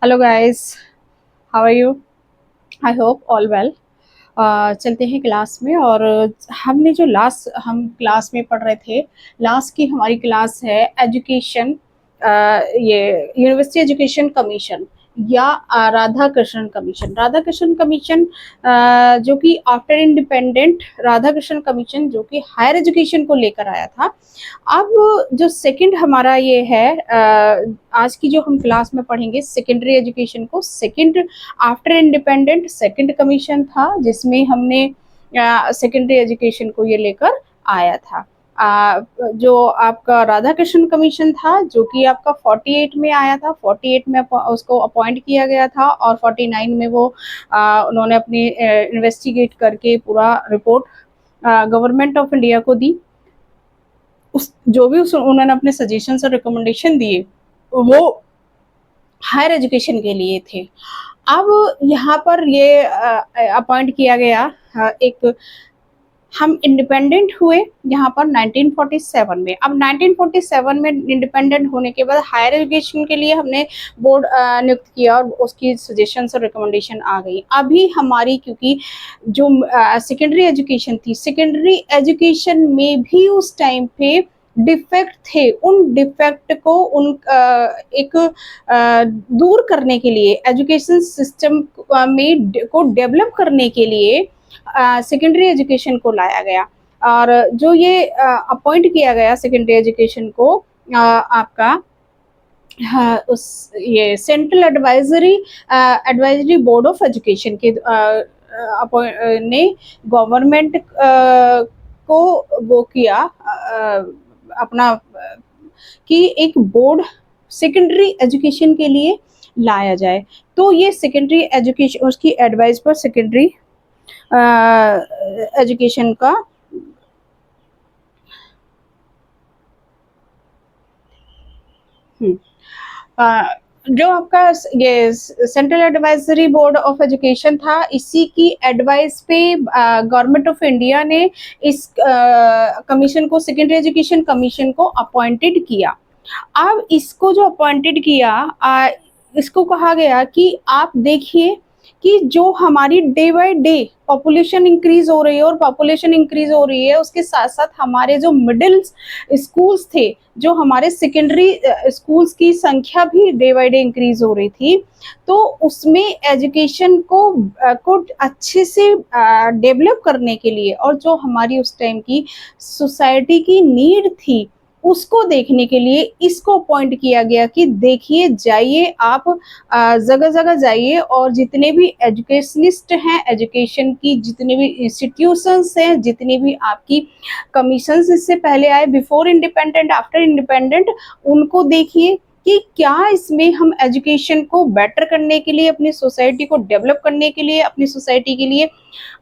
Hello guys, how are you? I hope all well. चलते हैं class में। और हमने जो लास्ट हम क्लास में पढ़ रहे थे, लास्ट की हमारी क्लास है एजुकेशन, ये यूनिवर्सिटी एजुकेशन कमीशन या राधा कृष्णन कमीशन। राधा कृष्णन कमीशन जो कि after independent Radha Krishnan commission जो कि हायर एजुकेशन को लेकर आया था। अब जो सेकंड हमारा ये है, आज की जो हम क्लास में पढ़ेंगे सेकेंडरी एजुकेशन को, second after independent second commission था जिसमें हमने सेकेंडरी एजुकेशन को ये लेकर आया था। जो आपका राधा कृष्णन कमीशन था जो कि आपका 48 में आया था, 48 में उसको अपॉइंट किया गया था और 49 में वो उन्होंने अपनी इन्वेस्टिगेट करके पूरा रिपोर्ट गवर्नमेंट ऑफ इंडिया को दी। उस जो भी उन्होंने अपने सजेशन और रिकमेंडेशन दिए वो हायर एजुकेशन के लिए थे। अब यहाँ पर ये अपॉइंट किया गया एक, हम इंडिपेंडेंट हुए यहाँ पर 1947 में। अब 1947 में इंडिपेंडेंट होने के बाद हायर एजुकेशन के लिए हमने बोर्ड नियुक्त किया और उसकी सजेशन और रिकमेंडेशन आ गई। अभी हमारी क्योंकि जो सेकेंडरी एजुकेशन थी, सेकेंडरी एजुकेशन में भी उस टाइम पे डिफेक्ट थे, उन डिफेक्ट को एक दूर करने के लिए, एजुकेशन सिस्टम में को डेवलप करने के लिए सेकेंडरी एजुकेशन को लाया गया। और जो ये अपॉइंट किया गया सेकेंडरी एजुकेशन को आपका, हाँ, उस ये central advisory board of education के ने गवर्नमेंट को वो किया अपना कि एक बोर्ड सेकेंडरी एजुकेशन के लिए लाया जाए। तो ये सेकेंडरी एजुकेशन उसकी एडवाइस पर सेकेंडरी एजुकेशन का जो आपका ये central advisory board of education था, इसी की एडवाइस पे गवर्नमेंट ऑफ इंडिया ने इस कमीशन को, सेकेंडरी एजुकेशन कमीशन को अपॉइंटेड किया। अब इसको जो अपॉइंटेड किया, इसको कहा गया कि आप देखिए कि जो हमारी day by day population increase हो रही है और पॉपुलेशन इंक्रीज हो रही है, उसके साथ साथ हमारे जो मिडिल स्कूल्स थे, जो हमारे सेकेंडरी स्कूल्स की संख्या भी डे बाय डे इंक्रीज हो रही थी। तो उसमें एजुकेशन को अच्छे से डेवलप करने के लिए और जो हमारी उस टाइम की सोसाइटी की नीड थी उसको देखने के लिए इसको अपॉइंट किया गया कि देखिए, जाइए आप जगह जगह जाइए और जितने भी एजुकेशनिस्ट हैं, एजुकेशन की जितने भी इंस्टीट्यूशंस हैं, जितने भी आपकी कमीशंस इससे पहले आए, बिफोर इंडिपेंडेंट आफ्टर इंडिपेंडेंट, उनको देखिए कि क्या इसमें हम एजुकेशन को बेटर करने के लिए, अपनी सोसाइटी को डेवलप करने के लिए, अपनी सोसाइटी के लिए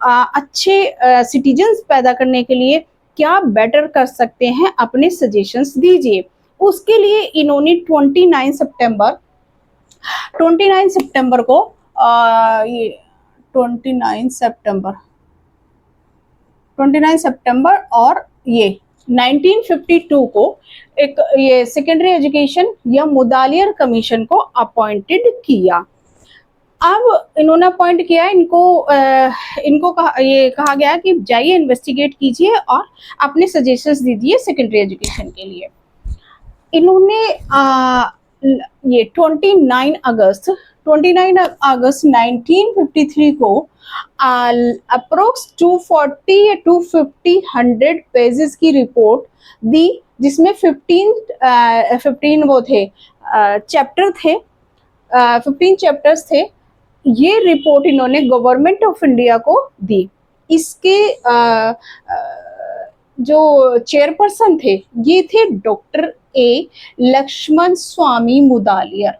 अच्छे सिटीजन्स पैदा करने के लिए क्या बेटर कर सकते हैं, अपने सजेशंस दीजिए। उसके लिए इन्होंने 29 सितंबर को ये 29 सितंबर और ये 1952 को एक ये सेकेंडरी एजुकेशन या मुदालियर कमीशन को अपॉइंटेड किया। अब इन्होंने अपॉइंट किया, इनको कहा गया कि जाइए इन्वेस्टिगेट कीजिए और अपने सजेशंस दीजिए सेकेंडरी एजुकेशन के लिए। इन्होंने ये 29 अगस्त 1953 को अप्रोक्स 240 या 250 100 पेजेस की रिपोर्ट दी, जिसमें 15 वो थे चैप्टर थे, 15 चैप्टर्स थे। ये रिपोर्ट इन्होंने गवर्नमेंट ऑफ इंडिया को दी। इसके जो चेयरपर्सन थे ये थे डॉक्टर ए लक्ष्मण स्वामी मुदालियर।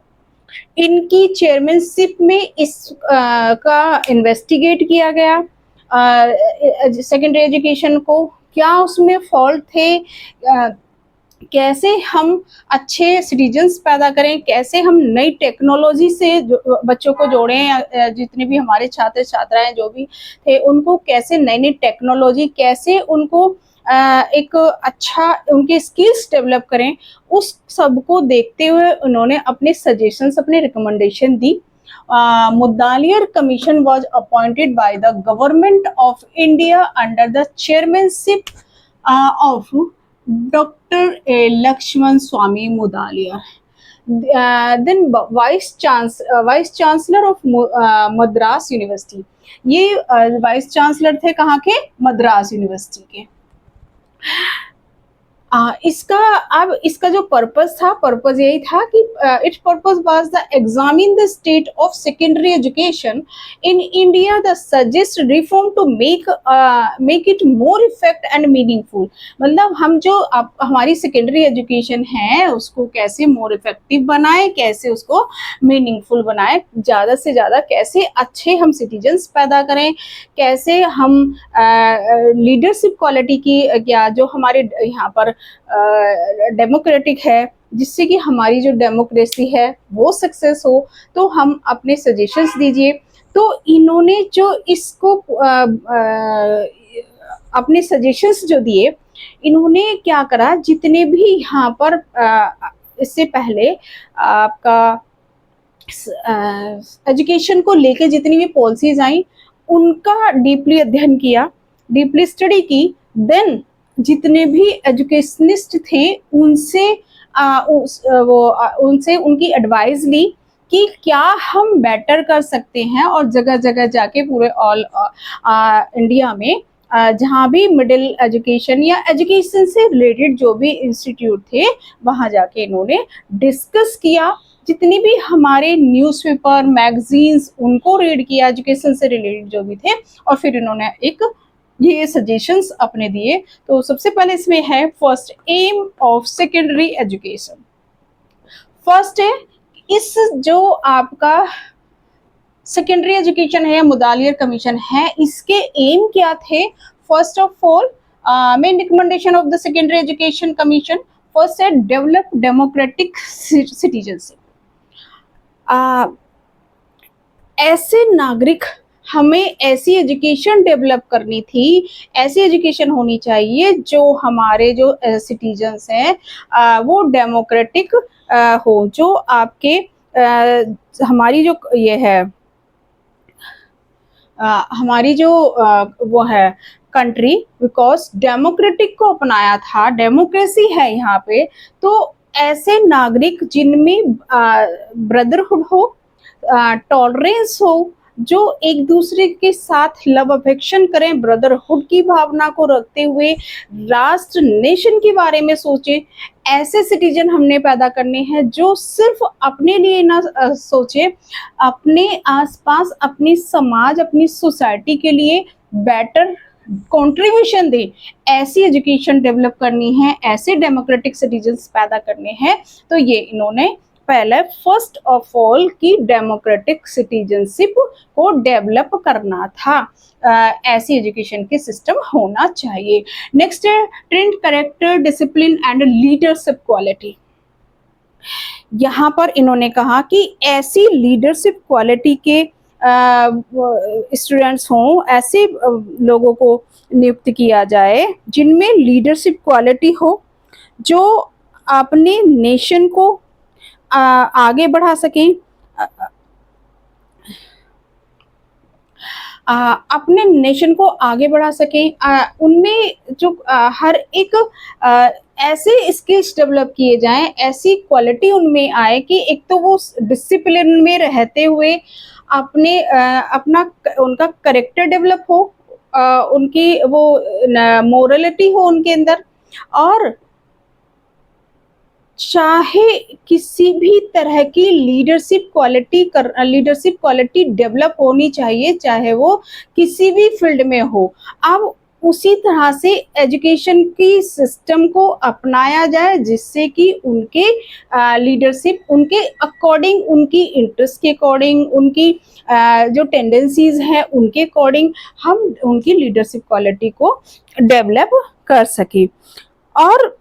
इनकी चेयरमैनशिप में इस का इन्वेस्टिगेट किया गया सेकेंडरी एजुकेशन को, क्या उसमें फॉल्ट थे, कैसे हम अच्छे सिटीजन्स पैदा करें, कैसे हम नई टेक्नोलॉजी से बच्चों को जोड़ें, जितने भी हमारे छात्र छात्राएं जो भी थे उनको कैसे नई नई टेक्नोलॉजी, कैसे उनको एक अच्छा उनके स्किल्स डेवलप करें, उस सब को देखते हुए उन्होंने अपने सजेशंस, अपने recommendation the. Mudaliar Commission was appointed by the Government of India under the chairmanship of Dr. Lakshman Swamy Mudaliar. Then Vice Chancellor of Madras University. ये वाइस चांसलर थे कहाँ के? मद्रास यूनिवर्सिटी के। इसका अब इसका जो पर्पस था, पर्पस यही था कि its purpose was the examine the state of secondary education in India, the suggest reform to make it more effect and meaningful. मतलब हम जो हमारी सेकेंडरी एजुकेशन है उसको कैसे मोर इफेक्टिव बनाए, कैसे उसको मीनिंगफुल बनाए, ज़्यादा से ज़्यादा कैसे अच्छे हम सिटीजन्स पैदा करें, कैसे हम लीडरशिप क्वालिटी की क्या जो हमारे यहाँ पर डेमोक्रेटिक है, जिससे कि हमारी जो डेमोक्रेसी है वो सक्सेस हो, तो हम अपने सजेशंस दीजिए। तो इन्होंने जो इसको अपने सजेशंस जो दिए, इन्होंने क्या करा, जितने भी यहाँ पर इससे पहले आपका एजुकेशन को लेके जितनी भी पॉलिसीज आई उनका डीपली अध्ययन किया, डीपली स्टडी की। देन जितने भी एजुकेशनिस्ट थे उनसे उनसे उनकी एडवाइस ली कि क्या हम बेटर कर सकते हैं, और जगह जगह जाके पूरे ऑल इंडिया में जहाँ भी मिडिल एजुकेशन या एजुकेशन से रिलेटेड जो भी इंस्टीट्यूट थे वहाँ जाके इन्होंने डिस्कस किया। जितनी भी हमारे न्यूज़पेपर, मैगजीन्स, उनको रीड किया एजुकेशन से रिलेटेड जो भी थे, और फिर इन्होंने एक ये सजेशंस अपने दिए। तो सबसे पहले इसमें है first, aim of secondary education. First है इस जो आपका सेकेंडरी एजुकेशन है, मुदालियर कमीशन है, इसके एम क्या थे? First of all main recommendation of the secondary education commission, first है डेवलप डेमोक्रेटिक सिटीजनशिप। ऐसे नागरिक, हमें ऐसी एजुकेशन डेवलप करनी थी, ऐसी एजुकेशन होनी चाहिए जो हमारे जो सिटीजन्स हैं वो डेमोक्रेटिक हो, जो आपके हमारी जो ये है हमारी जो वो है कंट्री, बिकॉज डेमोक्रेटिक को अपनाया था, डेमोक्रेसी है यहाँ पे, तो ऐसे नागरिक जिनमें ब्रदरहुड हो, टॉलरेंस हो, जो एक दूसरे के साथ लव अफेक्शन करें, ब्रदरहुड की भावना को रखते हुए राष्ट्र नेशन के बारे में सोचे, ऐसे सिटीजन हमने पैदा करने हैं जो सिर्फ अपने लिए ना सोचे, अपने आसपास, अपनी समाज, अपनी सोसाइटी के लिए बेटर कंट्रीब्यूशन दे। ऐसी एजुकेशन डेवलप करनी है, ऐसे डेमोक्रेटिक सिटीजन्स पैदा करने हैं। तो ये इन्होंने पहले फर्स्ट ऑफ ऑल की डेमोक्रेटिक सिटीजनशिप को डेवलप करना था, ऐसी एजुकेशन के सिस्टम होना चाहिए। नेक्स्ट है trend, character, discipline and leadership quality. यहाँ पर इन्होंने कहा कि ऐसी लीडरशिप क्वालिटी के स्टूडेंट्स हों, ऐसे लोगों को नियुक्त किया जाए जिनमें लीडरशिप क्वालिटी हो, जो अपने नेशन को आगे बढ़ा सकें, अपने नेशन को आगे बढ़ा सकें। उनमें जो हर एक ऐसे स्किल्स डेवलप किए जाएं, ऐसी क्वालिटी उनमें आए कि एक तो वो डिसिप्लिन में रहते हुए अपने अपना उनका करेक्टर डेवलप हो, उनकी वो मोरलिटी हो उनके अंदर, और चाहे किसी भी तरह की लीडरशिप क्वालिटी डेवलप होनी चाहिए, चाहे वो किसी भी फील्ड में हो। अब उसी तरह से एजुकेशन की सिस्टम को अपनाया जाए जिससे कि उनके लीडरशिप उनके अकॉर्डिंग, उनकी इंटरेस्ट के अकॉर्डिंग, उनकी जो टेंडेंसीज हैं उनके अकॉर्डिंग हम उनकी लीडरशिप क्वालिटी को डेवलप कर सकें। और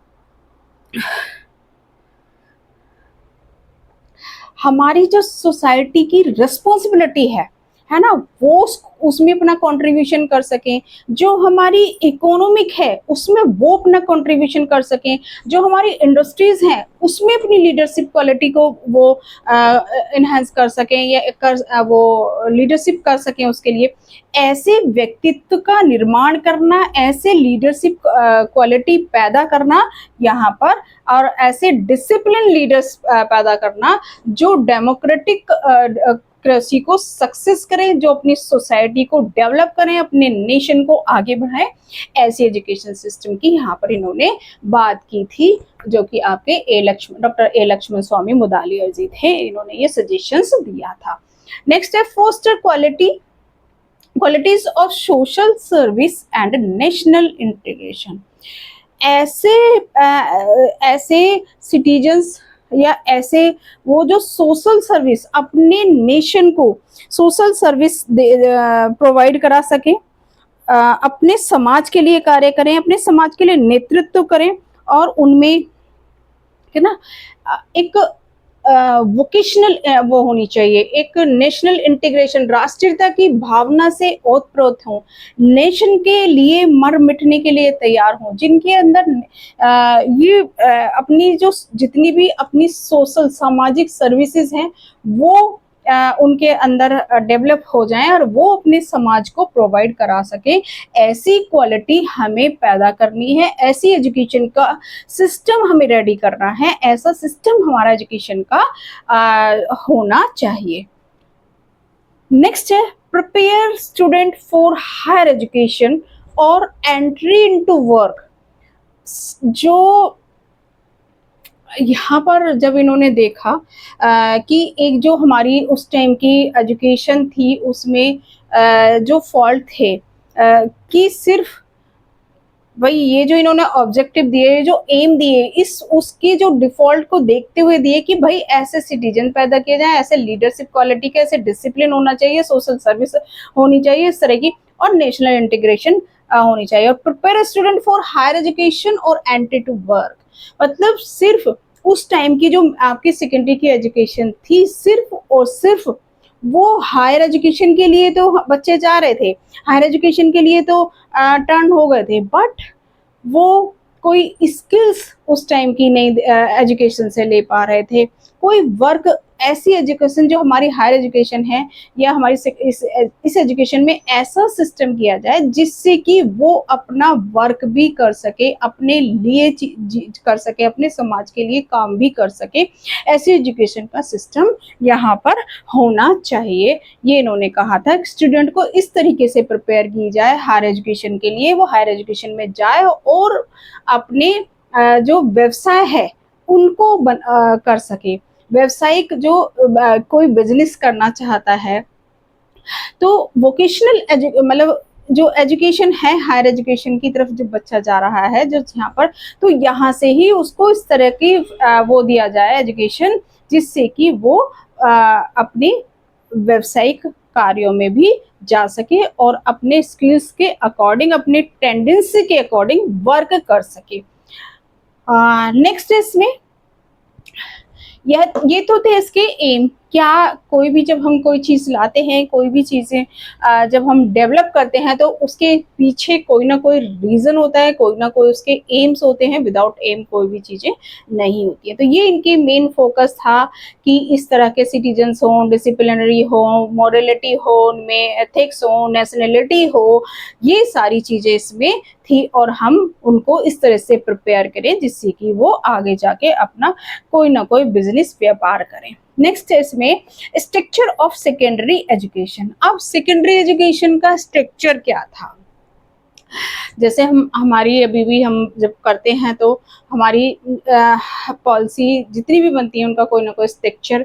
हमारी जो सोसाइटी की रिस्पॉन्सिबिलिटी है, है ना, वो उसमें अपना कंट्रीब्यूशन कर सकें, जो हमारी इकोनॉमिक है उसमें वो अपना कंट्रीब्यूशन कर सकें, जो हमारी इंडस्ट्रीज हैं उसमें अपनी लीडरशिप क्वालिटी को वो इन्हेंस कर सकें या वो लीडरशिप कर सकें, उसके लिए ऐसे व्यक्तित्व का निर्माण करना, ऐसे लीडरशिप क्वालिटी पैदा करना यहाँ पर, और ऐसे डिसिप्लिन लीडर्स पैदा करना जो डेमोक्रेटिक कृषि को सक्सेस करें, जो अपनी सोसाइटी को डेवलप करें, अपने नेशन को आगे बढ़ाएं, ऐसी एजुकेशन सिस्टम की यहाँ पर इन्होंने बात की थी, जो कि आपके डॉक्टर ए लक्ष्मण स्वामी मुदालियर जी थे, इन्होंने ये सजेशंस दिया था। नेक्स्ट है foster qualities of social service and national integration. ऐसे सिटीजन्स या ऐसे वो जो सोशल सर्विस अपने नेशन को सोशल सर्विस प्रोवाइड करा सके, अपने समाज के लिए कार्य करें, अपने समाज के लिए नेतृत्व करें, और उनमें है ना एक वोकेशनल वो होनी चाहिए, एक नेशनल इंटीग्रेशन, राष्ट्रीयता की भावना से ओतप्रोत हों, नेशन के लिए मर मिटने के लिए तैयार हों, जिनके अंदर ये अपनी जो जितनी भी अपनी सोशल सामाजिक सर्विसेज हैं वो उनके अंदर डेवलप हो जाएं और वो अपने समाज को प्रोवाइड करा सके। ऐसी क्वालिटी हमें पैदा करनी है, ऐसी एजुकेशन का सिस्टम हमें रेडी करना है, ऐसा सिस्टम हमारा एजुकेशन का होना चाहिए। नेक्स्ट है prepare student for higher education और एंट्री इनटू वर्क। जो यहाँ पर जब इन्होंने देखा कि एक जो हमारी उस टाइम की एजुकेशन थी उसमें जो फॉल्ट थे कि सिर्फ भाई ये जो इन्होंने ऑब्जेक्टिव दिए, जो एम दिए, इस उसकी जो डिफॉल्ट को देखते हुए दिए कि भाई ऐसे सिटीजन पैदा किए जाएं, ऐसे लीडरशिप क्वालिटी के, ऐसे डिसिप्लिन होना चाहिए, सोशल सर्विस होनी चाहिए इस तरह की, और नेशनल इंटीग्रेशन होनी चाहिए, और prepare student for higher education और एंट्री टू वर्क। मतलब सिर्फ उस टाइम की जो आपकी सेकेंडरी की एजुकेशन थी, सिर्फ और सिर्फ वो हायर एजुकेशन के लिए तो बच्चे जा रहे थे, हायर एजुकेशन के लिए तो टर्न हो गए थे, बट वो कोई स्किल्स उस टाइम की नहीं एजुकेशन से ले पा रहे थे, कोई वर्क, ऐसी एजुकेशन जो हमारी हायर एजुकेशन है या हमारी इस एजुकेशन में ऐसा सिस्टम किया जाए जिससे कि वो अपना वर्क भी कर सके, अपने लिए कर सके, अपने समाज के लिए काम भी कर सके, ऐसी एजुकेशन का सिस्टम यहाँ पर होना चाहिए। ये इन्होंने कहा था स्टूडेंट को इस तरीके से प्रिपेयर की जाए हायर एजुकेशन के लिए, वो हायर एजुकेशन में जाए और अपने जो व्यवसाय है उनको कर सके। व्यवसायिक जो कोई बिजनेस करना चाहता है तो वोकेशनल मतलब जो एजुकेशन है, हायर एजुकेशन की तरफ जो बच्चा जा रहा है जो यहाँ पर, तो यहाँ से ही उसको इस तरह की वो दिया जाए एजुकेशन, जिससे कि वो अपनी व्यावसायिक कार्यों में भी जा सके और अपने स्किल्स के अकॉर्डिंग, अपने टेंडेंसी के अकॉर्डिंग वर्क कर सके। नेक्स्ट इसमें ये तो थे इसके एम। क्या कोई भी जब हम कोई चीज़ लाते हैं, कोई भी चीज़ें जब हम डेवलप करते हैं तो उसके पीछे कोई ना कोई रीज़न होता है, कोई ना कोई उसके एम्स होते हैं, विदाउट एम कोई भी चीज़ें नहीं होती है। तो ये इनके मेन फोकस था कि इस तरह के सिटीजन्स हों, डिसिप्लिनरी हो, मॉरलिटी हो, उनमें एथिक्स हो, नेशनलिटी हो, ये सारी चीज़ें इसमें थी और हम उनको इस तरह से प्रिपेयर करें जिससे कि वो आगे जाके अपना कोई ना कोई बिजनेस व्यापार करें। नेक्स्ट है इसमें स्ट्रक्चर ऑफ सेकेंडरी एजुकेशन। अब सेकेंडरी एजुकेशन का स्ट्रक्चर क्या था? जैसे हमारी अभी भी हम जब करते हैं तो हमारी पॉलिसी जितनी भी बनती है उनका कोई ना कोई स्ट्रक्चर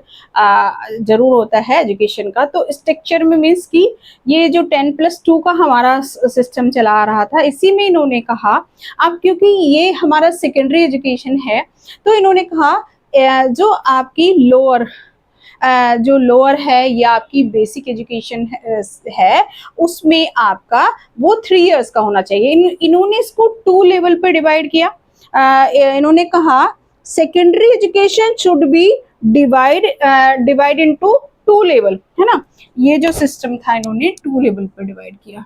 जरूर होता है एजुकेशन का। तो स्ट्रक्चर में मीन्स कि ये जो 10+2 का हमारा सिस्टम चला रहा था, इसी में इन्होंने कहा अब क्योंकि ये हमारा सेकेंडरी एजुकेशन है तो इन्होंने कहा जो आपकी जो लोअर है या आपकी बेसिक एजुकेशन है उसमें आपका वो 3 इयर्स का होना चाहिए। इन्होंने इसको 2 लेवल पे डिवाइड किया। इन्होंने कहा secondary education should be divide into two level, है ना। ये जो सिस्टम था इन्होंने टू लेवल पर डिवाइड किया।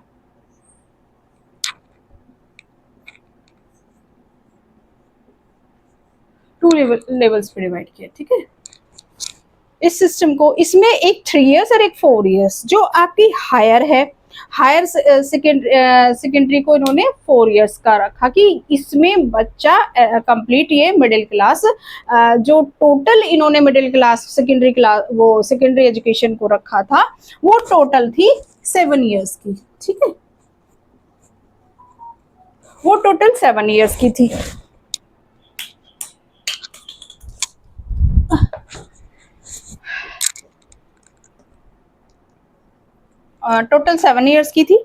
टू लेवल्स पे डिवाइड किया, ठीक है। इस सिस्टम को, इसमें एक 3 इयर्स और एक 4 इयर्स, जो आपकी हायर है, हायर सेकेंडरी को इन्होंने 4 इयर्स का रखा कि इसमें बच्चा कंप्लीट, ये मिडिल क्लास, जो टोटल इन्होंने मिडिल क्लास सेकेंडरी क्लास वो सेकेंडरी एजुकेशन को रखा था वो टोटल थी 7 इयर्स की, ठीक है। वो टोटल 7 इयर्स की थी। टोटल 7 इयर्स की थी।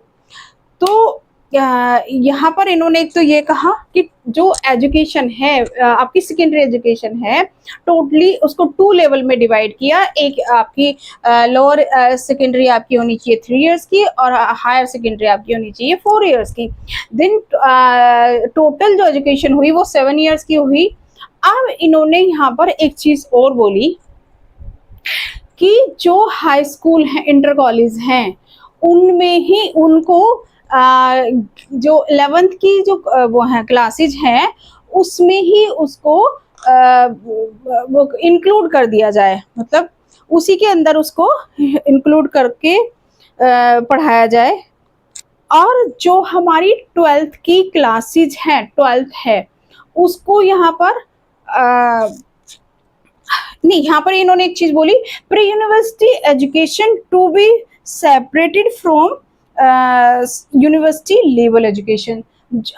तो यहाँ पर इन्होंने एक तो ये कहा कि जो एजुकेशन है, आपकी सेकेंडरी एजुकेशन है, टोटली उसको टू लेवल में डिवाइड किया। एक आपकी लोअर सेकेंडरी आपकी होनी चाहिए 3 इयर्स की, और हायर सेकेंडरी आपकी होनी चाहिए 4 इयर्स की। देन टोटल जो एजुकेशन हुई वो 7 इयर्स की हुई। अब इन्होंने यहाँ पर एक चीज और बोली कि जो हाई स्कूल है, इंटर कॉलेज हैं, उनमें ही उनको जो 11th की जो वो है क्लासेज हैं, उसमें ही उसको वो इंक्लूड कर दिया जाए, मतलब उसी के अंदर उसको इंक्लूड करके पढ़ाया जाए। और जो हमारी 12th की क्लासेज हैं, 12th है, उसको यहाँ पर नहीं, यहाँ पर इन्होंने एक चीज बोली, pre university education to be separated from university level education.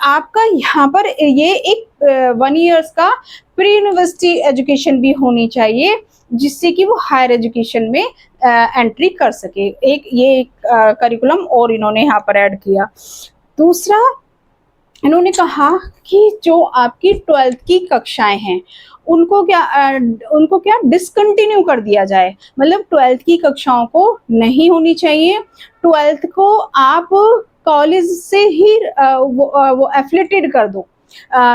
आपका यहाँ पर ये एक 1 इयर्स का प्री यूनिवर्सिटी एजुकेशन भी होनी चाहिए, जिससे कि वो हायर एजुकेशन में एंट्री कर सके। एक ये एक करिकुलम और इन्होंने यहाँ पर ऐड किया। दूसरा, इन्होंने कहा कि जो आपकी 12th की कक्षाएं हैं, उनको क्या डिसकंटिन्यू कर दिया जाए, मतलब 12th की कक्षाओं को नहीं होनी चाहिए। 12th को आप कॉलेज से ही वो एफिलेटेड कर दो,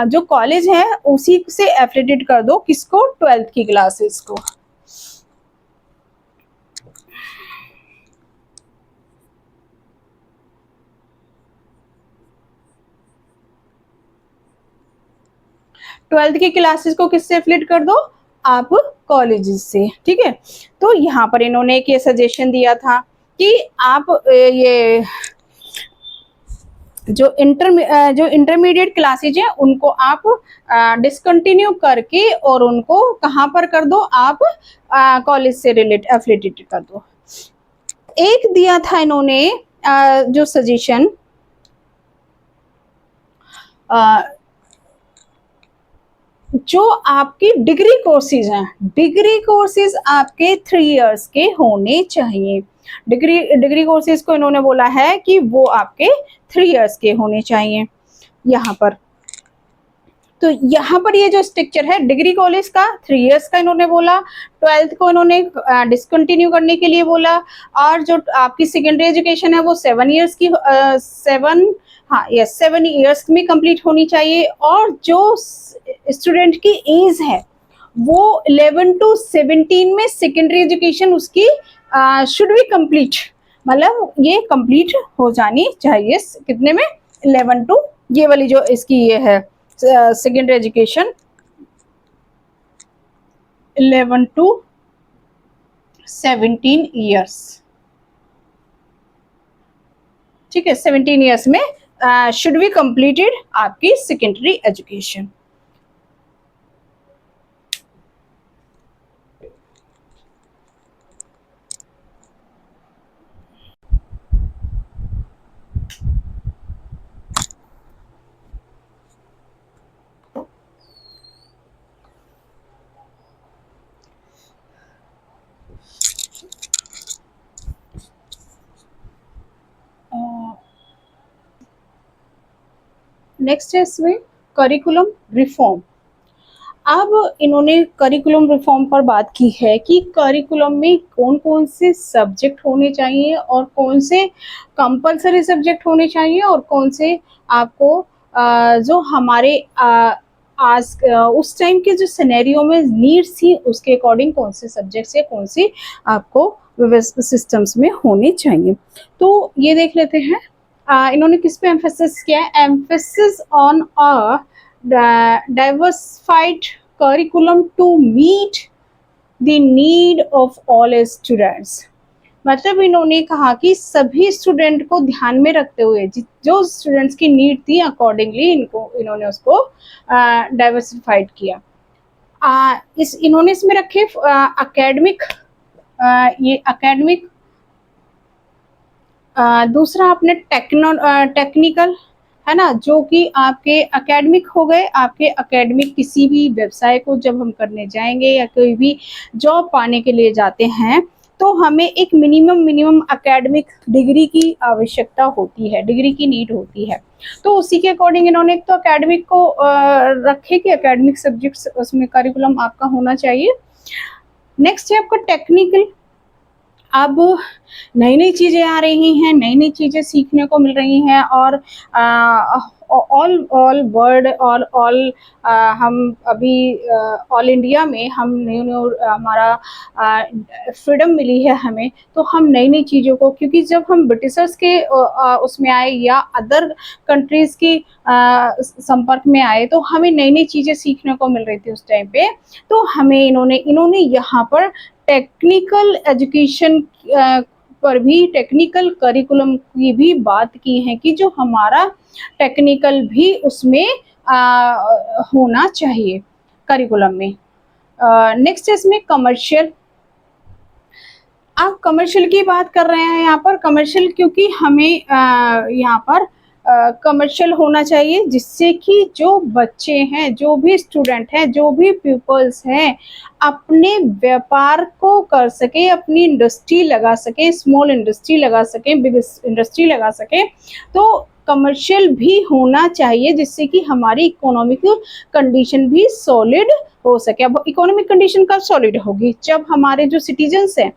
जो कॉलेज है उसी से एफिलेटेड कर दो, किसको, 12th की क्लासेस को। 12th की क्लासेस को किससे एफिलेट कर दो, आप कॉलेजेस से, ठीक है। तो यहाँ पर इन्होंने एक ये सजेशन दिया था कि आप ये जो इंटरमीडिएट क्लासेज हैं उनको आप डिसकंटिन्यू करके और उनको कहाँ पर कर दो, आप कॉलेज से एफिलेटेड कर दो। एक दिया था इन्होंने जो सजेशन, जो आपकी डिग्री कोर्सेज हैं, डिग्री कोर्सेज आपके 3 इयर्स के होने चाहिए। डिग्री कोर्सेज को इन्होंने बोला है कि वो आपके 3 इयर्स के होने चाहिए यहाँ पर। तो यहाँ पर ये जो स्ट्रक्चर है डिग्री कॉलेज का 3 इयर्स का इन्होंने बोला, 12th को इन्होंने डिसकंटिन्यू करने के लिए बोला, और जो आपकी सेकेंडरी एजुकेशन है वो 7 इयर्स की 7 इयर्स में कंप्लीट होनी चाहिए। और जो स्टूडेंट की एज है वो 11 to 17 में सेकेंडरी एजुकेशन उसकी शुड बी कंप्लीट, मतलब ये कंप्लीट हो जानी चाहिए कितने में, 11 टू, ये वाली जो इसकी ये है सेकेंडरी एजुकेशन 11 to 17 इयर्स, ठीक है। 17 इयर्स में शुड बी कंप्लीटेड आपकी सेकेंडरी एजुकेशन। नेक्स्ट है इसमें करिकुलम रिफॉर्म। अब इन्होंने करिकुलम रिफॉर्म पर बात की है कि करिकुलम में कौन कौन से सब्जेक्ट होने चाहिए और कौन से कंपलसरी सब्जेक्ट होने चाहिए और कौन से आपको जो हमारे आज उस टाइम के जो सिनेरियो में नीड्स थी उसके अकॉर्डिंग कौन से सब्जेक्ट्स या कौन सी आपको सिस्टम्स में होने चाहिए। तो ये देख लेते हैं इन्होंने किस पे एम्फेसिस किया है, emphasis on a diversified curriculum to meet the need of all students. मतलब इन्होंने कहा कि सभी स्टूडेंट को ध्यान में रखते हुए जो स्टूडेंट्स की नीड थी अकॉर्डिंगली इन्होंने उसको डाइवर्सिफाइड किया। इस इन्होंने इसमें रखे एकेडमिक, ये एकेडमिक, दूसरा आपने टेक्निकल है ना, जो कि आपके एकेडमिक हो गए। आपके एकेडमिक किसी भी व्यवसाय को जब हम करने जाएंगे या कोई भी जॉब पाने के लिए जाते हैं तो हमें एक मिनिमम एकेडमिक डिग्री की आवश्यकता होती है, डिग्री की नीड होती है। तो उसी के अकॉर्डिंग इन्होंने एक तो एकेडमिक को रखे कि एकेडमिक सब्जेक्ट्स उसमें करिकुलम आपका होना चाहिए। नेक्स्ट है आपका टेक्निकल। अब नई नई चीज़ें आ रही हैं, नई नई चीज़ें सीखने को मिल रही हैं और ऑल वर्ल्ड और ऑल हम अभी ऑल इंडिया में हम न्यू हमारा फ्रीडम मिली है हमें, तो हम नई नई चीज़ों को, क्योंकि जब हम ब्रिटिशर्स के उसमें आए या अदर कंट्रीज़ की संपर्क में आए तो हमें नई नई चीज़ें सीखने को मिल रही थी उस टाइम पे। तो हमें इन्होंने यहाँ पर टेक्निकल एजुकेशन पर भी, टेक्निकल करिकुलम की भी बात की है कि जो हमारा टेक्निकल भी उसमें होना चाहिए करिकुलम में। नेक्स्ट इसमें कमर्शियल। आप कमर्शियल की बात कर रहे हैं यहाँ पर, कमर्शियल क्योंकि हमें यहाँ पर कमर्शियल होना चाहिए जिससे कि जो बच्चे हैं, जो भी स्टूडेंट हैं, जो भी पीपल्स हैं अपने व्यापार को कर सके, अपनी इंडस्ट्री लगा सके, स्मॉल इंडस्ट्री लगा सके, बिग इंडस्ट्री लगा सके। तो कमर्शियल भी होना चाहिए जिससे कि हमारी इकोनॉमिक कंडीशन भी सॉलिड हो सके। अब इकोनॉमिक कंडीशन कब सॉलिड होगी, जब हमारे जो सिटीजन्स हैं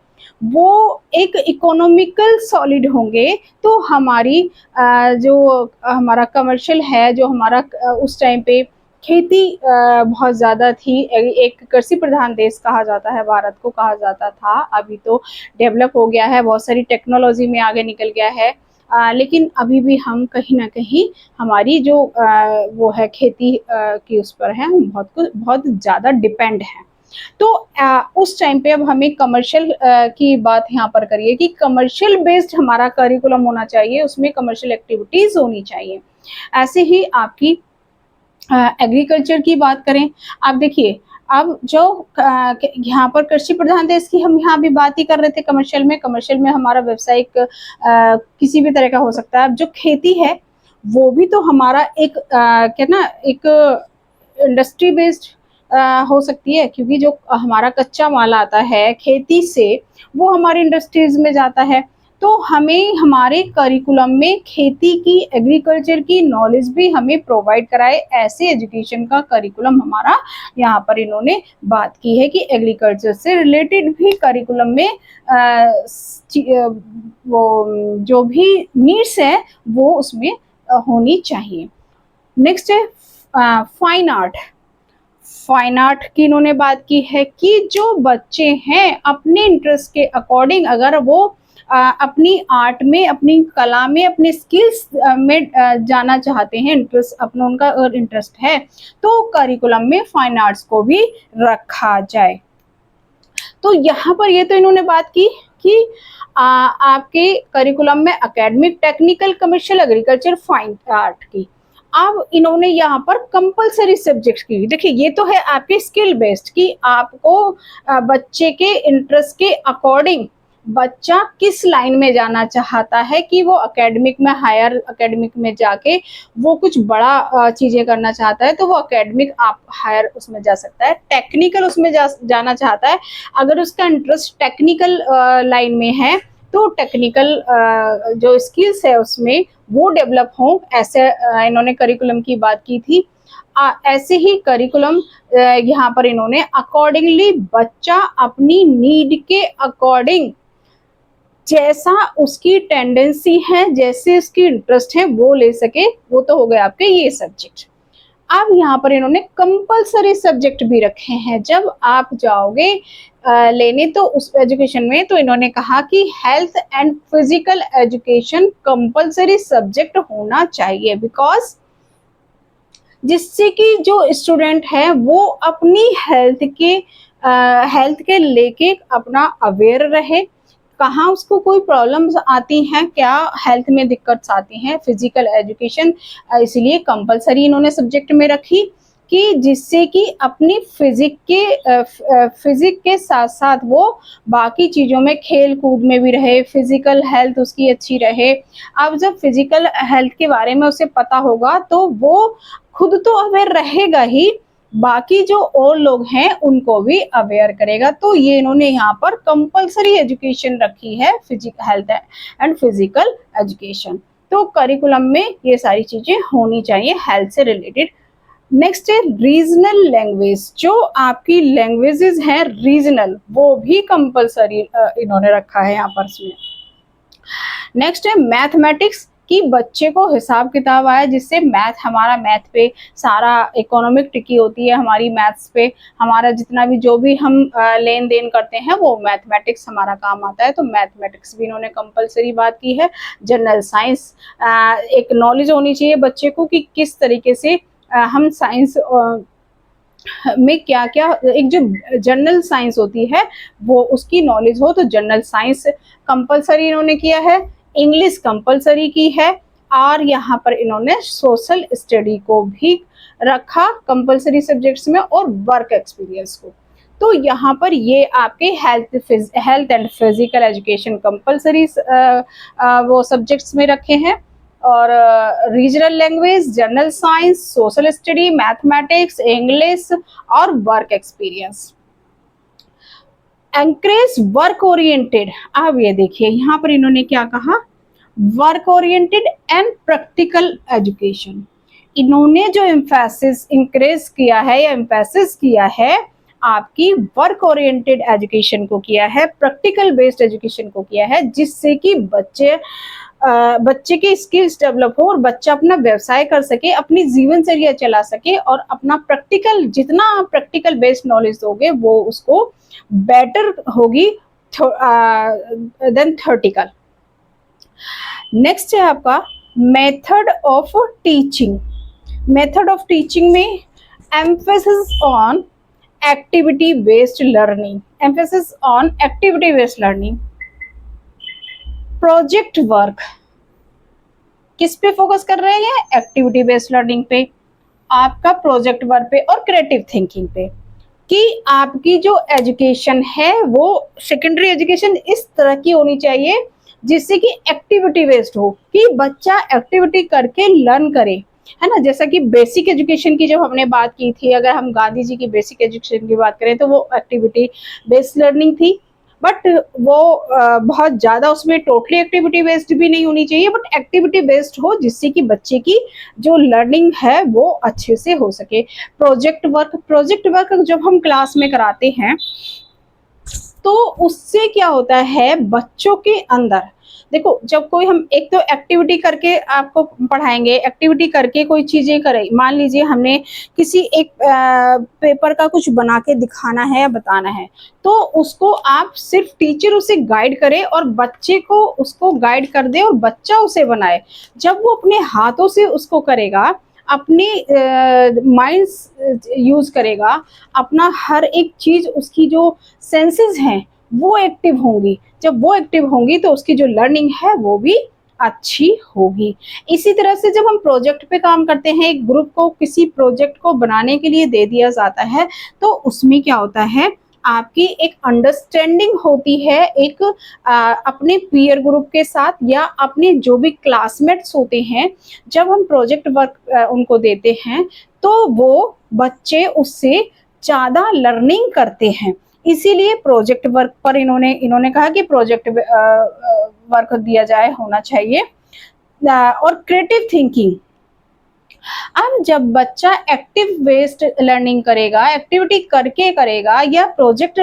वो एक इकोनॉमिकल सॉलिड होंगे तो हमारी जो हमारा कमर्शियल है, जो हमारा उस टाइम पे खेती बहुत ज़्यादा थी, एक कृषि प्रधान देश कहा जाता है भारत को, कहा जाता था। अभी तो डेवलप हो गया है, बहुत सारी टेक्नोलॉजी में आगे निकल गया है, लेकिन अभी भी हम कहीं ना कहीं हमारी जो वो है खेती की उस पर है, हम बहुत ज़्यादा डिपेंड है। तो उस टाइम पे अब हमें कमर्शियल की बात यहाँ पर करिए कि कमर्शियल बेस्ड हमारा करिकुलम होना चाहिए, उसमें कमर्शियल एक्टिविटीज़ होनी चाहिए। ऐसे ही आपकी एग्रीकल्चर की बात करें, आप देखिए अब जो यहाँ पर कृषि प्रधान देश की हम यहाँ भी बात ही कर रहे थे कमर्शियल में। कमर्शियल में हमारा व्यवसायिक किसी भी तरह का हो सकता है। अब जो खेती है वो भी तो हमारा एक क्या ना, एक इंडस्ट्री बेस्ड हो सकती है, क्योंकि जो हमारा कच्चा माल आता है खेती से वो हमारी इंडस्ट्रीज में जाता है। तो हमें हमारे करिकुलम में खेती की, एग्रीकल्चर की नॉलेज भी हमें प्रोवाइड कराए, ऐसे एजुकेशन का करिकुलम हमारा यहाँ पर इन्होंने बात की है कि एग्रीकल्चर से रिलेटेड भी करिकुलम में वो जो भी नीड्स है वो उसमें होनी चाहिए। नेक्स्ट है फाइन आर्ट। फाइन आर्ट की इन्होंने बात की है कि जो बच्चे हैं अपने इंटरेस्ट के अकॉर्डिंग अगर वो अपनी आर्ट में, अपनी कला में, अपने स्किल्स में जाना चाहते हैं, इंटरेस्ट अपना उनका अगर इंटरेस्ट है तो करिकुलम में फाइन आर्ट्स को भी रखा जाए। तो यहाँ पर ये तो इन्होंने बात की कि आपके करिकुलम में academic, technical, commercial, agriculture, fine art की। अब इन्होंने यहाँ पर कंपलसरी सब्जेक्ट की, देखिए ये तो है आपके स्किल बेस्ड कि आपको बच्चे के इंटरेस्ट के अकॉर्डिंग बच्चा किस लाइन में जाना चाहता है कि वो एकेडमिक में, हायर एकेडमिक में जाके वो कुछ बड़ा चीज़ें करना चाहता है तो वो एकेडमिक आप हायर उसमें जा सकता है। टेक्निकल उसमें जाना चाहता है, अगर उसका इंटरेस्ट टेक्निकल लाइन में है तो टेक्निकल जो स्किल्स है उसमें वो डेवलप हों, ऐसे इन्होंने करिकुलम की बात की थी। ऐसे ही करिकुलम यहाँ पर इन्होंने अकॉर्डिंगली बच्चा अपनी नीड के अकॉर्डिंग जैसा उसकी टेंडेंसी है, जैसे उसकी इंटरेस्ट है वो ले सके, वो तो हो गए आपके ये सब्जेक्ट। अब यहाँ पर इन्होंने कंपलसरी सब्जेक्ट भी रखे हैं। जब आप जाओगे लेने तो उस एजुकेशन में, तो इन्होंने कहा कि health and physical education compulsory subject होना चाहिए, बिकॉज जिससे कि जो स्टूडेंट है वो अपनी हेल्थ के लेके अपना अवेयर रहे, कहाँ उसको कोई प्रॉब्लम्स आती हैं, क्या हेल्थ में दिक्कत आती हैं। फिजिकल एजुकेशन इसलिए कंपलसरी इन्होंने सब्जेक्ट में रखी कि जिससे कि अपनी फिजिक के साथ साथ वो बाकी चीज़ों में खेल कूद में भी रहे, फिजिकल हेल्थ उसकी अच्छी रहे। अब जब फिजिकल हेल्थ के बारे में उसे पता होगा तो वो खुद तो अवेयर रहेगा ही, बाकी जो और लोग हैं उनको भी अवेयर करेगा। तो ये इन्होंने यहाँ पर कंपलसरी एजुकेशन रखी है, physical health and physical education. तो करिकुलम में ये सारी चीजें होनी चाहिए हेल्थ से रिलेटेड। नेक्स्ट है रीजनल लैंग्वेज, जो आपकी लैंग्वेजेस हैं रीजनल, वो भी कंपलसरी इन्होंने रखा है यहाँ पर इसमें। नेक्स्ट है मैथमेटिक्स, कि बच्चे को हिसाब किताब आए, जिससे हमारा मैथ पे सारा इकोनॉमिक टिकी होती है, हमारी मैथ्स पे हमारा जितना भी जो भी हम लेन देन करते हैं वो मैथमेटिक्स हमारा काम आता है। तो मैथमेटिक्स भी इन्होंने कंपलसरी बात की है। जनरल साइंस, एक नॉलेज होनी चाहिए बच्चे को कि किस तरीके से हम साइंस में क्या क्या, एक जो जनरल साइंस होती है वो उसकी नॉलेज हो, तो जनरल साइंस कंपलसरी इन्होंने किया है। इंग्लिश कंपलसरी की है, और यहाँ पर इन्होंने सोशल स्टडी को भी रखा कंपलसरी सब्जेक्ट्स में, और वर्क एक्सपीरियंस को। तो यहाँ पर ये आपके health and physical education compulsory वो सब्जेक्ट्स में रखे हैं। और regional language, general science, social study, mathematics, English और work experience. Encourage work oriented, अब ये देखिए यहाँ पर इन्होंने क्या कहा, work oriented and practical education. इन्होंने जो एम्फेसिस इंक्रेज किया है या एम्फेसिस किया है आपकी वर्क ओरिएंटेड एजुकेशन को किया है, प्रैक्टिकल बेस्ड एजुकेशन को किया है, जिससे कि बच्चे की स्किल्स डेवलप हो और बच्चा अपना व्यवसाय कर सके, अपनी जीवनचर्या चला सके, और अपना प्रैक्टिकल, जितना प्रैक्टिकल बेस्ड नॉलेज दोगे वो उसको बेटर होगी देन थ्योरेटिकल। नेक्स्ट है आपका method of teaching. Method of teaching में emphasis on activity based learning, emphasis on activity based learning. Project work, किस पे फोकस कर रहे हैं, एक्टिविटी बेस्ड लर्निंग पे, आपका प्रोजेक्ट वर्क पे और क्रिएटिव थिंकिंग पे, कि आपकी जो एजुकेशन है वो सेकेंडरी एजुकेशन इस तरह की होनी चाहिए जिससे कि एक्टिविटी बेस्ड हो, कि बच्चा एक्टिविटी करके लर्न करे, है ना। जैसा कि बेसिक एजुकेशन की जब हमने बात की थी, अगर हम गांधी जी की बेसिक एजुकेशन की बात करें तो वो एक्टिविटी बेस्ड लर्निंग थी, बट वो बहुत ज़्यादा उसमें टोटली एक्टिविटी बेस्ड भी नहीं होनी चाहिए, बट एक्टिविटी बेस्ड हो जिससे कि बच्चे की जो लर्निंग है वो अच्छे से हो सके। प्रोजेक्ट वर्क जब हम क्लास में कराते हैं तो उससे क्या होता है, बच्चों के अंदर देखो, जब कोई हम एक तो एक्टिविटी करके आपको पढ़ाएंगे, एक्टिविटी करके कोई चीजें करें, मान लीजिए हमने किसी एक पेपर का कुछ बना के दिखाना है या बताना है, तो उसको आप सिर्फ टीचर उसे गाइड करे और बच्चे को उसको गाइड कर दे और बच्चा उसे बनाए। जब वो अपने हाथों से उसको करेगा, अपनी माइंड यूज करेगा, अपना हर एक चीज, उसकी जो सेंसेस हैं वो एक्टिव होंगी। जब वो एक्टिव होंगी तो उसकी जो लर्निंग है वो भी अच्छी होगी। इसी तरह से जब हम प्रोजेक्ट पे काम करते हैं, एक ग्रुप को किसी प्रोजेक्ट को बनाने के लिए दे दिया जाता है, तो उसमें क्या होता है, आपकी एक अंडरस्टैंडिंग होती है, एक अपने पीयर ग्रुप के साथ या अपने जो भी क्लासमेट्स होते हैं, जब हम प्रोजेक्ट वर्क उनको देते हैं तो वो बच्चे उससे ज़्यादा लर्निंग करते हैं। इसीलिए प्रोजेक्ट वर्क पर इन्होंने कहा कि प्रोजेक्ट वर्क दिया जाए, होना चाहिए। और क्रिएटिव थिंकिंग, अब जब बच्चा एक्टिव बेस्ड लर्निंग करेगा, एक्टिविटी करके करेगा या प्रोजेक्ट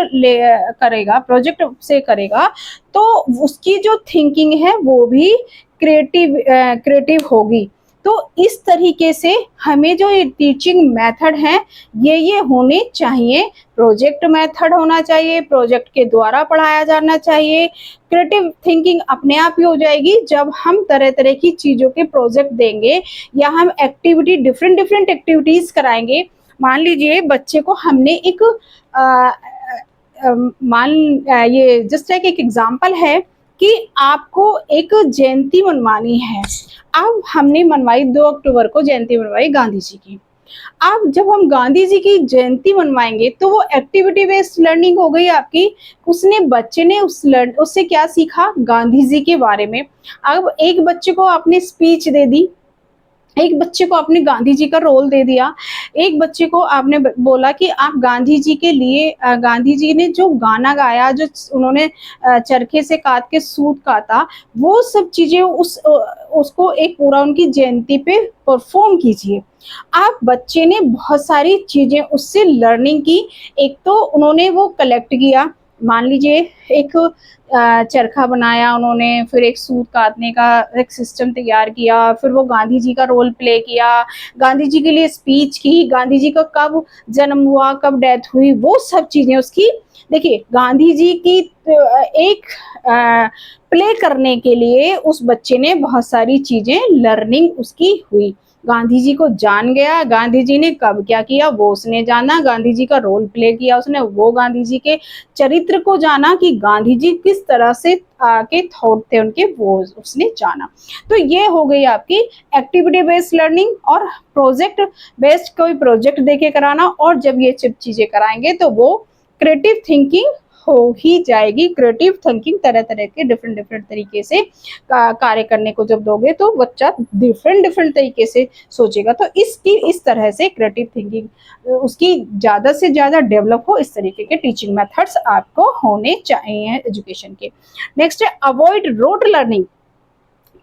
से करेगा, तो उसकी जो थिंकिंग है वो भी क्रिएटिव होगी। तो इस तरीके से हमें जो ये टीचिंग मेथड हैं ये होने चाहिए। प्रोजेक्ट मेथड होना चाहिए, प्रोजेक्ट के द्वारा पढ़ाया जाना चाहिए। क्रिएटिव थिंकिंग अपने आप ही हो जाएगी जब हम तरह तरह की चीज़ों के प्रोजेक्ट देंगे या हम एक्टिविटी डिफरेंट डिफरेंट एक्टिविटीज़ कराएंगे। मान लीजिए बच्चे को हमने एक ये जस्ट लाइक एक एग्जांपल है कि आपको एक जयंती मनवानी है। अब हमने मनवाई 2 अक्टूबर को जयंती मनवाई गांधी जी की। अब जब हम गांधी जी की जयंती मनवाएंगे तो वो एक्टिविटी बेस्ड लर्निंग हो गई आपकी। उसने बच्चे ने उससे क्या सीखा, गांधी जी के बारे में। अब एक बच्चे को आपने स्पीच दे दी, एक बच्चे को आपने गांधी जी का रोल दे दिया, एक बच्चे को आपने बोला कि आप गांधी जी के लिए गांधी जी ने जो गाना गाया, जो उन्होंने चरखे से काट के सूत काता, वो सब चीजें उसको एक पूरा उनकी जयंती पे परफॉर्म कीजिए। आप बच्चे ने बहुत सारी चीजें उससे लर्निंग की। एक तो उन्होंने वो कलेक्ट किया, मान लीजिए एक चरखा बनाया उन्होंने, फिर एक सूत काटने का एक सिस्टम तैयार किया, फिर वो गांधी जी का रोल प्ले किया, गांधी जी के लिए स्पीच की, गांधी जी का कब जन्म हुआ, कब डेथ हुई, वो सब चीजें उसकी। देखिए गांधी जी की एक प्ले करने के लिए उस बच्चे ने बहुत सारी चीजें लर्निंग उसकी हुई। गांधी जी को जान गया, गांधी जी ने कब क्या किया वो उसने जाना, गांधी जी का रोल प्ले किया उसने, वो गांधी जी के चरित्र को जाना कि गांधी जी किस तरह से के थॉट थे उनके, वो उसने जाना। तो ये हो गई आपकी एक्टिविटी बेस्ड लर्निंग। और प्रोजेक्ट बेस्ड कोई प्रोजेक्ट देके कराना, और जब ये सब चीजें कराएंगे तो वो क्रिएटिव थिंकिंग हो ही जाएगी। क्रिएटिव थिंकिंग तरह तरह के डिफरेंट डिफरेंट तरीके से कार्य करने को जब दोगे तो बच्चा डिफरेंट डिफरेंट तरीके से सोचेगा। तो इसकी इस तरह से क्रिएटिव थिंकिंग उसकी ज़्यादा से ज़्यादा डेवलप हो, इस तरीके के टीचिंग मेथड्स आपको होने चाहिए एजुकेशन के। नेक्स्ट है avoid rote learning,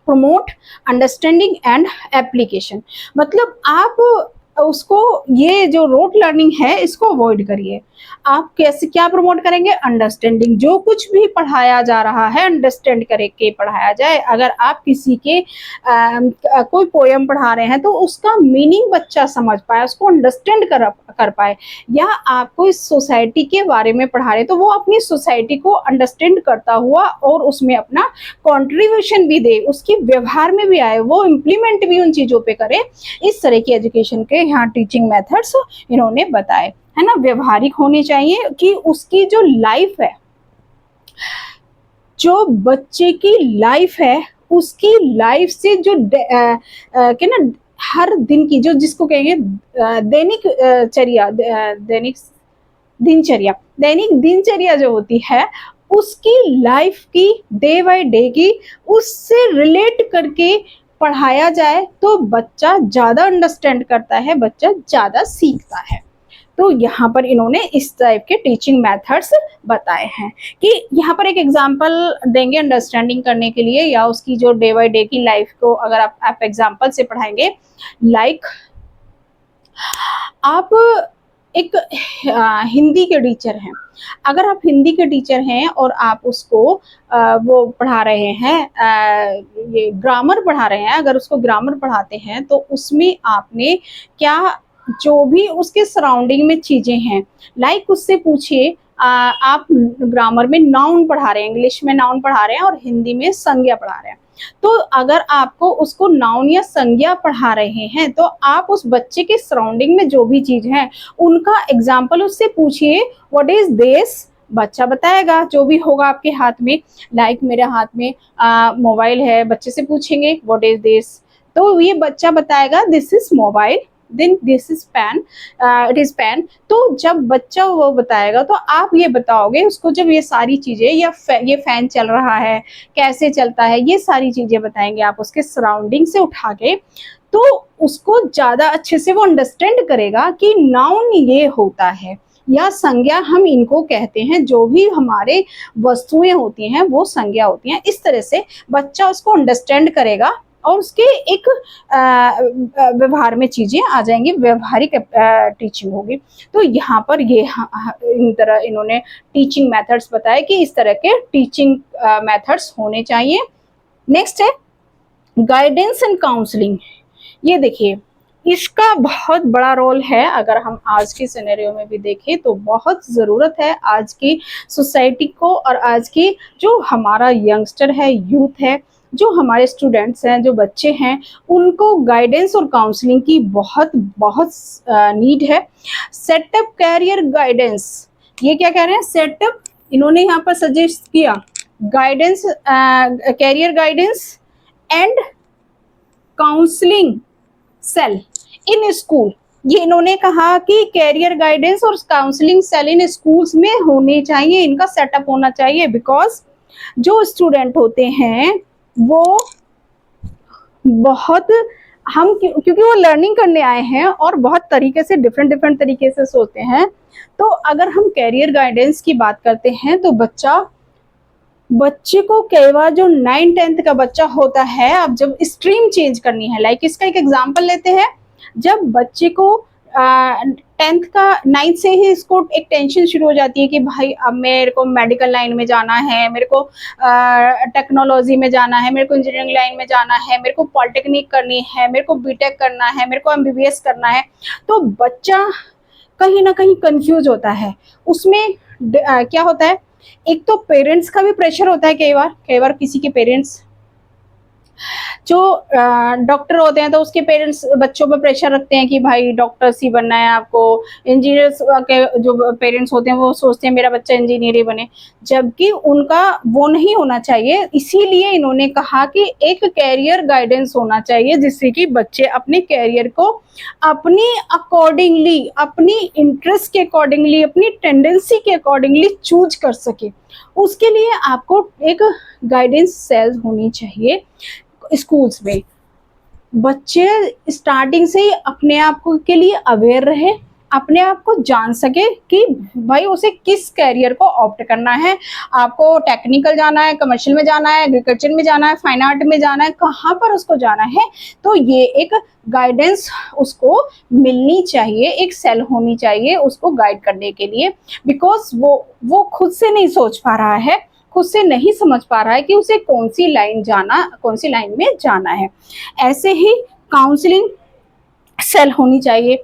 promote understanding and application. मतलब आप उसको, ये जो रोट लर्निंग है इसको अवॉइड करिए। आप कैसे क्या प्रमोट करेंगे, अंडरस्टैंडिंग, जो कुछ भी पढ़ाया जा रहा है अंडरस्टैंड करके पढ़ाया जाए। अगर आप किसी के कोई पोयम पढ़ा रहे हैं तो उसका मीनिंग बच्चा समझ पाए, उसको अंडरस्टैंड कर पाए। या आप कोई सोसाइटी के बारे में पढ़ा रहे तो वो अपनी सोसाइटी को अंडरस्टैंड करता हुआ और उसमें अपना कंट्रीब्यूशन भी दे, उसकी व्यवहार में भी आए, वो इम्प्लीमेंट भी उन चीजों पे करे। इस तरह की एजुकेशन के यहाँ टीचिंग मेथड्स इन्होंने बताए, है ना। व्यवहारिक होनी चाहिए कि उसकी जो लाइफ है, जो बच्चे की लाइफ है, उसकी लाइफ से जो क्या ना हर दिन की जो जिसको कहेंगे दैनिक चर्या, दैनिक दिनचर्या जो होती है उसकी लाइफ की, डे बाय डे की, उससे रिलेट करके पढ़ाया जाए तो बच्चा ज्यादा अंडरस्टैंड करता है, बच्चा ज्यादा सीखता है। तो यहाँ पर इन्होंने इस टाइप के टीचिंग मेथड्स बताए हैं कि यहाँ पर एक एग्जांपल देंगे अंडरस्टैंडिंग करने के लिए, या उसकी जो डे बाय डे की लाइफ को अगर आप एग्जांपल से पढ़ाएंगे। लाइक आप एक हिंदी के टीचर हैं, अगर आप हिंदी के टीचर हैं और आप उसको वो पढ़ा रहे हैं, ये ग्रामर पढ़ा रहे हैं, अगर उसको ग्रामर पढ़ाते हैं तो उसमें आपने क्या, जो भी उसके सराउंडिंग में चीजें हैं, लाइक उससे पूछिए आप ग्रामर में नाउन पढ़ा रहे हैं, इंग्लिश में नाउन पढ़ा रहे हैं और हिंदी में संज्ञा पढ़ा रहे हैं। तो अगर आपको उसको नाउन या संज्ञा पढ़ा रहे हैं तो आप उस बच्चे के सराउंडिंग में जो भी चीज है उनका एग्जाम्पल उससे पूछिए। व्हाट इज दिस, बच्चा बताएगा जो भी होगा आपके हाथ में। लाइक मेरे हाथ में मोबाइल है, बच्चे से पूछेंगे व्हाट इज दिस, तो ये बच्चा बताएगा this is mobile, then this is pen, it is pen. तो जब बच्चा वो बताएगा तो आप ये बताओगे उसको, जब ये सारी चीजें, या ये फैन चल रहा है कैसे चलता है, ये सारी चीजें बताएंगे आप उसके सराउंडिंग से उठा के, तो उसको ज्यादा अच्छे से वो अंडरस्टैंड करेगा कि नाउन ये होता है या संज्ञा हम इनको कहते हैं, जो भी हमारे वस्तुएं होती हैं वो संज्ञा होती हैं। इस तरह से बच्चा उसको अंडरस्टैंड करेगा और उसके एक व्यवहार में चीजें आ जाएंगी, व्यवहारिक टीचिंग होगी। तो यहाँ पर ये इन तरह इन्होंने टीचिंग मेथड्स बताए कि इस तरह के टीचिंग मेथड्स होने चाहिए। नेक्स्ट है गाइडेंस एंड काउंसलिंग। ये देखिए, इसका बहुत बड़ा रोल है। अगर हम आज के सिनेरियो में भी देखें तो बहुत ज़रूरत है आज की सोसाइटी को, और आज की जो हमारा यंगस्टर है, यूथ है, जो हमारे स्टूडेंट्स हैं, जो बच्चे हैं, उनको गाइडेंस और काउंसलिंग की बहुत बहुत नीड है। सेटअप कैरियर गाइडेंस, ये क्या कह रहे हैं, सेटअप, इन्होंने यहाँ पर सजेस्ट किया guidance, career guidance and counselling cell in school. ये इन्होंने कहा कि कैरियर गाइडेंस और काउंसलिंग सेल इन स्कूल्स में होने चाहिए, इनका सेटअप होना चाहिए। बिकॉज जो स्टूडेंट होते हैं वो बहुत, हम क्योंकि वो लर्निंग करने आए हैं और बहुत तरीके से, डिफरेंट डिफरेंट तरीके से सोचते हैं। तो अगर हम कैरियर गाइडेंस की बात करते हैं तो बच्चे को कई बार, जो 9th-10th का बच्चा होता है, अब जब स्ट्रीम चेंज करनी है, लाइक इसका एक एग्जांपल लेते हैं। जब बच्चे को 10th का 9th से ही इसको एक टेंशन शुरू हो जाती है कि भाई अब मेरे को मेडिकल लाइन में जाना है, मेरे को टेक्नोलॉजी में जाना है, मेरे को इंजीनियरिंग लाइन में जाना है, मेरे को पॉलिटेक्निक करनी है, मेरे को बीटेक करना है, मेरे को एमबीबीएस करना है। तो बच्चा कहीं ना कहीं कंफ्यूज होता है। उसमें क्या होता है, एक तो पेरेंट्स का भी प्रेशर होता है। कई बार किसी के पेरेंट्स जो डॉक्टर होते हैं तो उसके पेरेंट्स बच्चों पर प्रेशर रखते हैं कि भाई डॉक्टर्स ही बनना है आपको। इंजीनियर्स के जो पेरेंट्स होते हैं वो सोचते हैं मेरा बच्चा इंजीनियर ही बने, जबकि उनका वो नहीं होना चाहिए। इसीलिए इन्होंने कहा कि एक कैरियर गाइडेंस होना चाहिए, जिससे कि बच्चे अपने कैरियर को अपनी अकॉर्डिंगली, अपनी इंटरेस्ट के अकॉर्डिंगली, अपनी टेंडेंसी के अकॉर्डिंगली चूज कर सके। उसके लिए आपको एक गाइडेंस सेल होनी चाहिए स्कूल्स में। बच्चे स्टार्टिंग से ही अपने आप को के लिए अवेयर रहे, अपने आप को जान सके कि भाई उसे किस कैरियर को ऑप्ट करना है। आपको टेक्निकल जाना है, कमर्शियल में जाना है, एग्रीकल्चर में जाना है, फाइन आर्ट में जाना है, कहाँ पर उसको जाना है। तो ये एक गाइडेंस उसको मिलनी चाहिए, एक सेल होनी चाहिए उसको गाइड करने के लिए। बिकॉज वो खुद से नहीं सोच पा रहा है, खुद से नहीं समझ पा रहा है कि उसे कौन सी लाइन में जाना है। ऐसे ही काउंसलिंग सेल होनी चाहिए।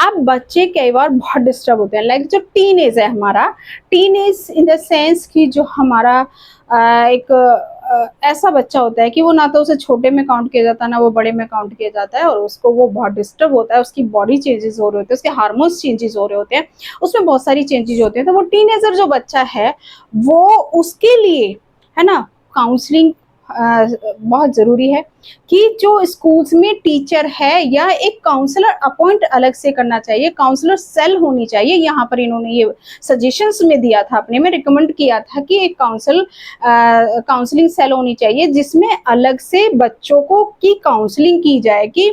अब बच्चे कई बार बहुत डिस्टर्ब होते हैं, लाइक जो टीन एज है हमारा, teen age in the sense कि जो हमारा एक ऐसा बच्चा होता है कि वो ना तो उसे छोटे में काउंट किया जाता है, ना वो बड़े में काउंट किया जाता है, और उसको वो बहुत डिस्टर्ब होता है। उसकी बॉडी चेंजेस हो रहे होते हैं, उसके हार्मोन्स चेंजेस हो रहे होते हैं, उसमें बहुत सारी चेंजेस होते हैं। तो वो टीनेजर जो बच्चा है वो, उसके लिए है ना, काउंसलिंग बहुत ज़रूरी है कि जो स्कूल्स में टीचर है या एक काउंसलर अपॉइंट अलग से करना चाहिए, काउंसलर सेल होनी चाहिए। यहाँ पर इन्होंने ये सजेशंस में दिया था, अपने में रिकमेंड किया था कि एक काउंसलिंग सेल होनी चाहिए, जिसमें अलग से बच्चों को की काउंसलिंग की जाए कि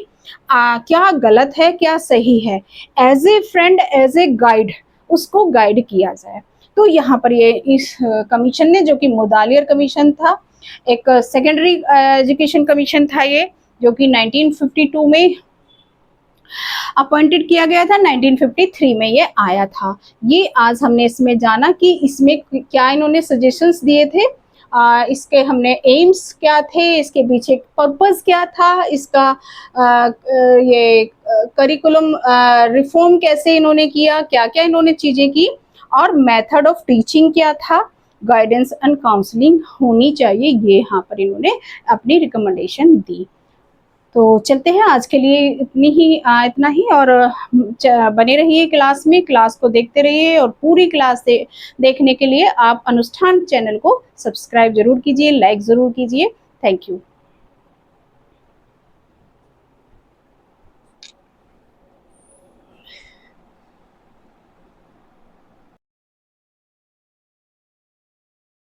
क्या गलत है, क्या सही है, as a friend, as a guide उसको गाइड किया जाए। तो यहाँ पर ये इस कमीशन ने, जो कि मुदालियर कमीशन था, एक सेकेंडरी एजुकेशन कमीशन था ये, जो कि 1952 में अपॉइंटेड किया गया था, 1953 में ये आया था। ये आज हमने इसमें जाना कि इसमें क्या इन्होंने सजेशंस दिए थे, इसके हमने एम्स क्या थे, इसके पीछे पर्पस क्या था, इसका ये करिकुलम रिफॉर्म कैसे इन्होंने किया, क्या क्या इन्होंने चीज़ें की, और मेथड ऑफ टीचिंग क्या था, गाइडेंस एंड काउंसलिंग होनी चाहिए, ये यहाँ पर इन्होंने अपनी रिकमेंडेशन दी। तो चलते हैं, आज के लिए इतना ही, और बने रहिए क्लास में, क्लास को देखते रहिए, और पूरी क्लास देखने के लिए आप अनुष्ठान चैनल को सब्सक्राइब जरूर कीजिए, लाइक ज़रूर कीजिए। Thank you.